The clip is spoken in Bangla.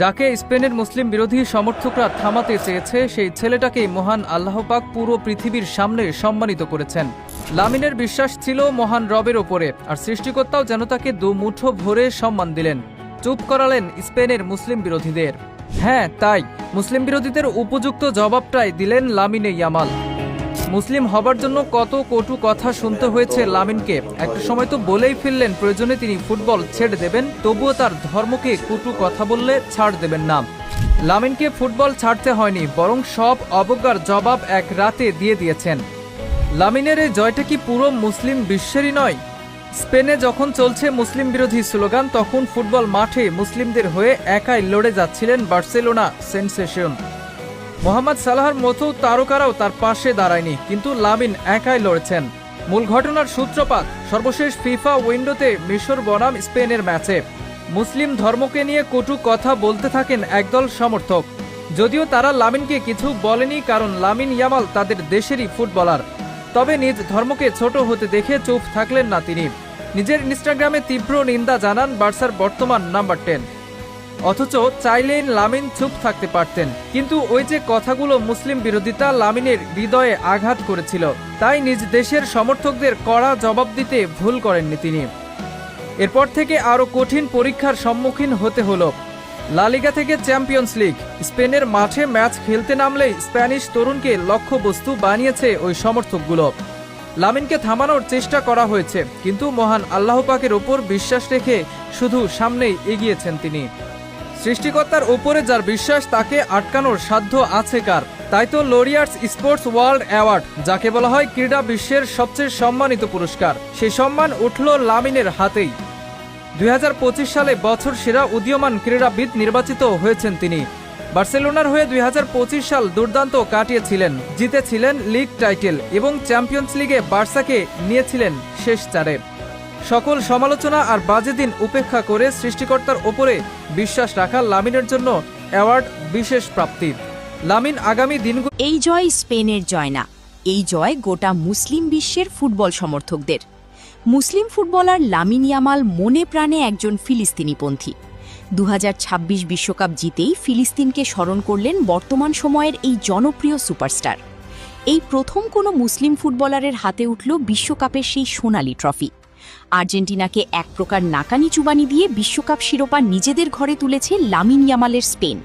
যাকে স্পেনের মুসলিম বিরোধী সমর্থকরা থামাতে চেয়েছে সেই ছেলেটাকেই মহান আল্লাহ পাক পুরো পৃথিবীর সামনে সম্মানিত করেছেন। লামিনের বিশ্বাস ছিল মহান রবের ওপরে, আর সৃষ্টিকর্তাও যেন তাকে দুমুঠো ভরে সম্মান দিলেন, চুপ করালেন স্পেনের মুসলিম বিরোধীদের। হ্যাঁ, তাই মুসলিম বিরোধীদের উপযুক্ত জবাবটাই দিলেন লামিনে ইয়ামাল। মুসলিম হবার জন্য কত কটু কথা শুনতে হয়েছে লামিনকে। একটা সময় তো বলেই ফেললেন প্রয়োজনে তিনি ফুটবল ছেড়ে দেবেন, তবুও তার ধর্মকে কটু কথা বললে ছাড় দেবেন না। লামিনকে ফুটবল ছাড়তে হয়নি, বরং সব অবজ্ঞার জবাব এক রাতে দিয়ে দিয়েছেন। লামিনের এই জয়টা কি পুরো মুসলিম বিশ্বেরই নয়? স্পেনে যখন চলছে মুসলিম বিরোধী স্লোগান, তখন ফুটবল মাঠে মুসলিমদের হয়ে একাই লড়ে যাচ্ছিলেন বার্সেলোনা সেনসেশন। মোহাম্মদ সালাহর মতো তারকারাও তার পাশে দাঁড়ায়নি, কিন্তু লামিন একাই লড়েছেন। মূল ঘটনার সূত্রপাত সর্বশেষ ফিফা উইন্ডোতে মিশর বনাম স্পেনের ম্যাচে। মুসলিম ধর্মকে নিয়ে কটু কথা বলতে থাকেন একদল সমর্থক। যদিও তারা লামিনকে কিছু বলেনি, কারণ লামিন ইয়ামাল তাদের দেশেরই ফুটবলার। তবে নিজ ধর্মকে ছোট হতে দেখে চুপ থাকলেন না তিনি। নিজের ইনস্টাগ্রামে তীব্র নিন্দা জানান বার্সার বর্তমান নাম্বার 10। অথচ চাইলেন লামিন চুপ থাকতে পারতেন, কিন্তু ওই যে কথাগুলো মুসলিম বিরোধিতা লামিনের হৃদয়ে আঘাত করেছিল, তাই নিজ দেশের সমর্থকদের কড়া জবাব দিতে ভুল করেননি তিনি। এরপর থেকে আরও কঠিন পরীক্ষার সম্মুখীন হতে হলো। লা লিগা থেকে চ্যাম্পিয়ন্স লিগ, স্পেনের মাঠে ম্যাচ খেলতে নামলেই স্প্যানিশ তরুণকে লক্ষ্যবস্তু বানিয়েছে ওই সমর্থকগুলো। লামিনকে থামানোর চেষ্টা করা হয়েছে, কিন্তু মহান আল্লাহ পাকের ওপর বিশ্বাস রেখে শুধু সামনেই এগিয়েছেন তিনি। সৃষ্টিকর্তার ওপরে যার বিশ্বাস, তাকে আটকানোর সাধ্য আছে কার? তাই তো লরিয়ার্স স্পোর্টস ওয়ার্ল্ড অ্যাওয়ার্ড, যাকে বলা হয় ক্রীড়া বিশ্বের সবচেয়ে সম্মানিত পুরস্কার, সেই সম্মান উঠল লামিনের হাতেই। 2025 সালে বছর সেরা উদীয়মান ক্রীড়াবিদ নির্বাচিত হয়েছেন তিনি। বার্সেলোনার হয়ে 2025 সাল দুর্দান্ত কাটিয়েছিলেন, জিতেছিলেন লিগ টাইটেল এবং চ্যাম্পিয়ন্স লিগে বার্সাকে নিয়েছিলেন শেষ চারে। সকল সমালোচনা আর বাজে দিন উপেক্ষা করে সৃষ্টিকর্তার ওপরে বিশ্বাস রাখা লামিনের জন্য অ্যাওয়ার্ড বিশেষ প্রাপ্তি। লামিন আগামী দিনগুলো। এই জয় স্পেনের জয় না, এই জয় গোটা মুসলিম বিশ্বের ফুটবল সমর্থকদের। মুসলিম ফুটবলার লামিন ইয়ামাল মনে প্রাণে একজন ফিলিস্তিনিপন্থী। 2026 বিশ্বকাপ জিতেই ফিলিস্তিনকে স্মরণ করলেন বর্তমান সময়ের এই জনপ্রিয় সুপারস্টার। এই প্রথম কোনো মুসলিম ফুটবলারের হাতে উঠল বিশ্বকাপের সেই সোনালি ট্রফি। আর্জেন্টিনাকে এক প্রকার নাকানি চুবানি দিয়ে বিশ্বকাপ শিরোপা নিজেদের ঘরে তুলেছে লামিন ইয়ামালের স্পেন।